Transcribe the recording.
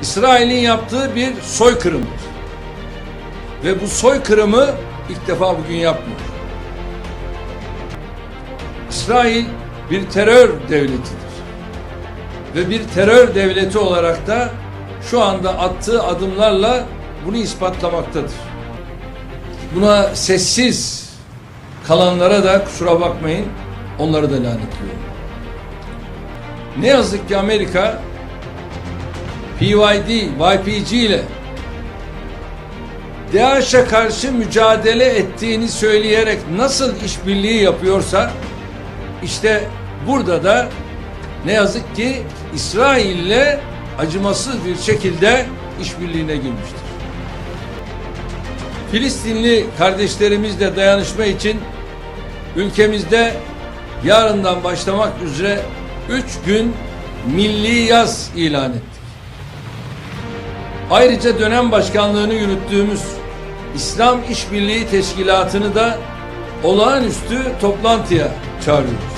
İsrail'in yaptığı bir soykırımdır. Ve bu soykırımı ilk defa bugün yapmıyor. İsrail bir terör devletidir. Ve bir terör devleti olarak da şu anda attığı adımlarla bunu ispatlamaktadır. Buna sessiz kalanlara da kusura bakmayın, onları da lanetliyorum. Ne yazık ki Amerika YPG ile DAEŞ'e karşı mücadele ettiğini söyleyerek nasıl işbirliği yapıyorsa, işte burada da ne yazık ki İsrail'le acımasız bir şekilde işbirliğine girmiştir. Filistinli kardeşlerimizle dayanışma için ülkemizde yarından başlamak üzere 3 gün milli yaz ilan ettik. Ayrıca dönem başkanlığını yürüttüğümüz İslam İşbirliği Teşkilatı'nı da olağanüstü toplantıya çağırıyoruz.